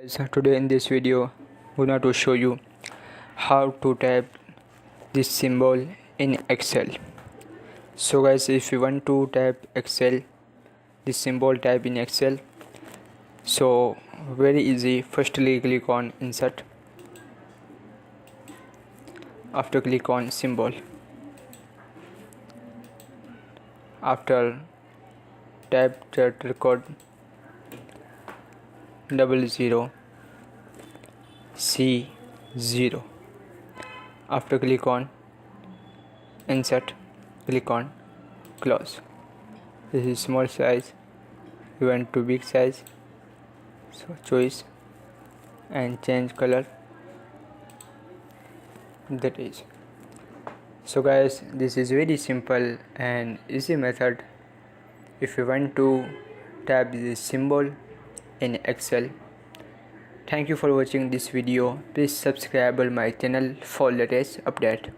So today in this video I'm going to show you how to type this symbol in Excel. So guys, if you want to type Excel, this symbol type in Excel, so very easy. Firstly click on insert, after click on symbol, after type that record 00C0, after click on insert, click on close. This is small size, you want to big size, so choice and change color, that is. So guys, this is very simple and easy method. If you want to type this symbol in Excel. Thank you for watching this video. Please subscribe my channel for latest update.